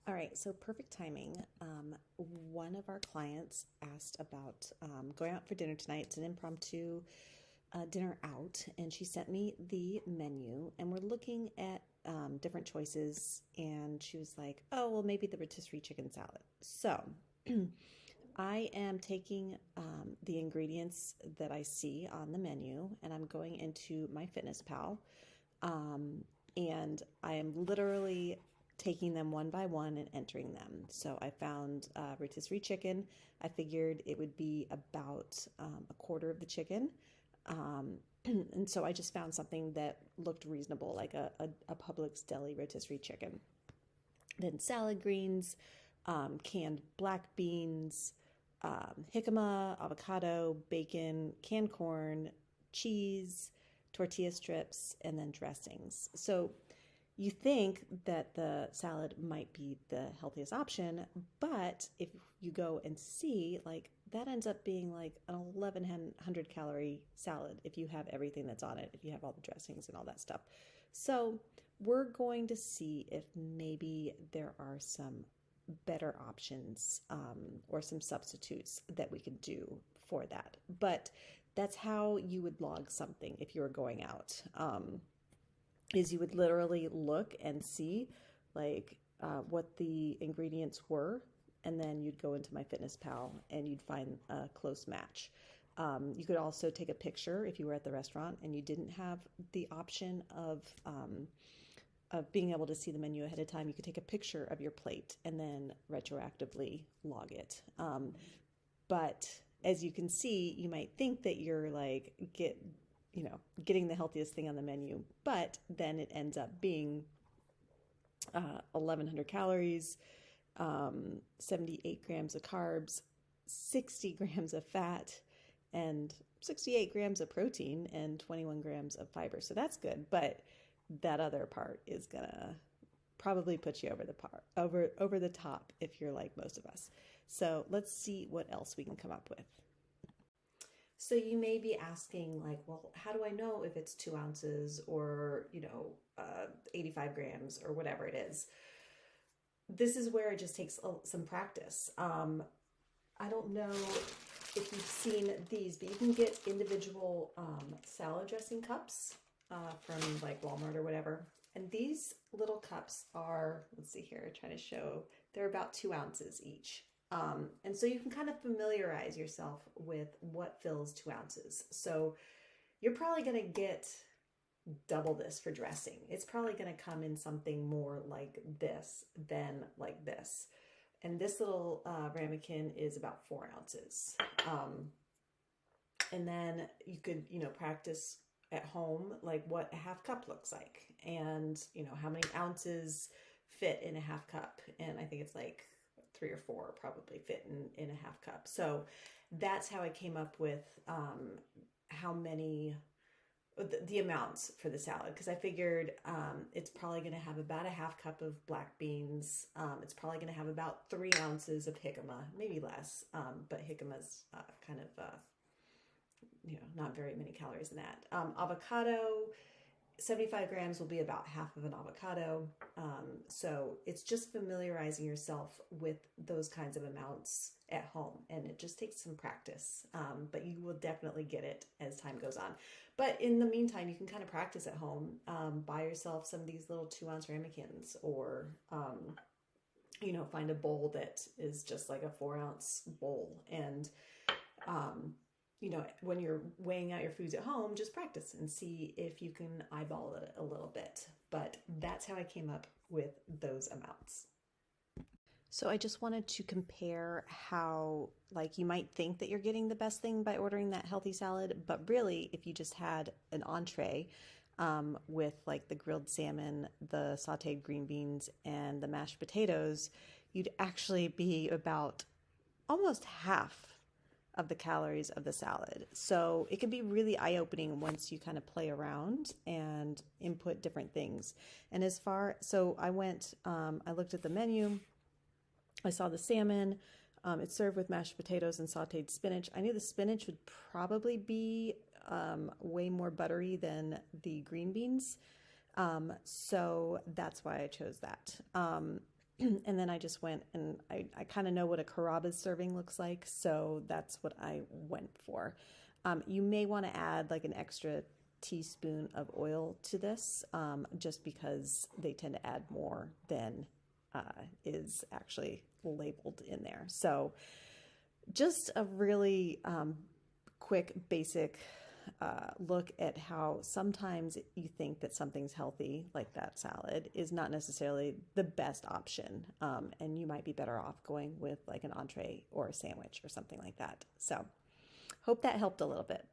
All right, so perfect timing. One of our clients asked about going out for dinner tonight. It's an impromptu dinner out, and she sent me the menu, and we're looking at different choices. And she was like, "Oh, well, maybe the rotisserie chicken salad." So I am taking the ingredients that I see on the menu, and I'm going into my Fitness Pal, um, and I am literally taking them one by one and entering them. So I found rotisserie chicken. I figured it would be about a quarter of the chicken. Um, and so I just found something that looked reasonable, like a Publix deli rotisserie chicken. Then salad greens, canned black beans, jicama, avocado, bacon, canned corn, cheese, tortilla strips, and then dressings. So you think that the salad might be the healthiest option, but if you go and see, like that ends up being like an 1100 calorie salad if you have everything that's on it, if you have all the dressings and all that stuff. So we're going to see if maybe there are some better options or some substitutes that we can do for that. But that's how you would log something if you were going out. Is you would literally look and see like what the ingredients were, and then you'd go into my Fitness Pal and you'd find a close match. You could also take a picture if you were at the restaurant and you didn't have the option of being able to see the menu ahead of time. You could take a picture of your plate and then retroactively log it. But as you can see, you might think that you're like getting the healthiest thing on the menu, but then it ends up being 1100 calories, 78 grams of carbs, 60 grams of fat, and 68 grams of protein, and 21 grams of fiber. So that's good, but that other part is gonna probably put you over the top if you're like most of us. So let's see what else we can come up with. So you may be asking, like, well, how do I know if it's 2 ounces or 85 grams or whatever it is? This is where it just takes some practice. I don't know if you've seen these, but you can get individual salad dressing cups from like Walmart or whatever. And these little cups are, let's see here, trying to show, they're about 2 ounces each. And so you can kind of familiarize yourself with what fills 2 ounces. So you're probably going to get double this for dressing. It's probably going to come in something more like this than like this. And this little ramekin is about 4 ounces. And then you could, practice at home, like what a half cup looks like, and how many ounces fit in a half cup. And I think it's like 3 or 4 probably fit in a half cup. So that's how I came up with how many, the amounts for the salad, because I figured it's probably going to have about a half cup of black beans. It's probably going to have about 3 ounces of jicama, maybe less, but jicama's kind of not very many calories in that. Avocado, 75 grams will be about half of an avocado. So it's just familiarizing yourself with those kinds of amounts at home, and it just takes some practice. But you will definitely get it as time goes on. But in the meantime, you can kind of practice at home. Buy yourself some of these little 2 ounce ramekins, or find a bowl that is just like a 4 ounce bowl, and when you're weighing out your foods at home, just practice and see if you can eyeball it a little bit. But that's how I came up with those amounts. So I just wanted to compare how, like, you might think that you're getting the best thing by ordering that healthy salad, but really, if you just had an entree with like the grilled salmon, the sauteed green beans, and the mashed potatoes, you'd actually be about almost half of the calories of the salad. So it can be really eye-opening once you kind of play around and input different things. And so I went, I looked at the menu, I saw the salmon, it's served with mashed potatoes and sauteed spinach. I knew the spinach would probably be way more buttery than the green beans. So that's why I chose that. And then I just went and I kind of know what a Carrabba's serving looks like, so that's what I went for. You may want to add like an extra teaspoon of oil to this, just because they tend to add more than is actually labeled in there. So just a really quick, basic look at how sometimes you think that something's healthy, like that salad, is not necessarily the best option. And you might be better off going with like an entree or a sandwich or something like that. So hope that helped a little bit.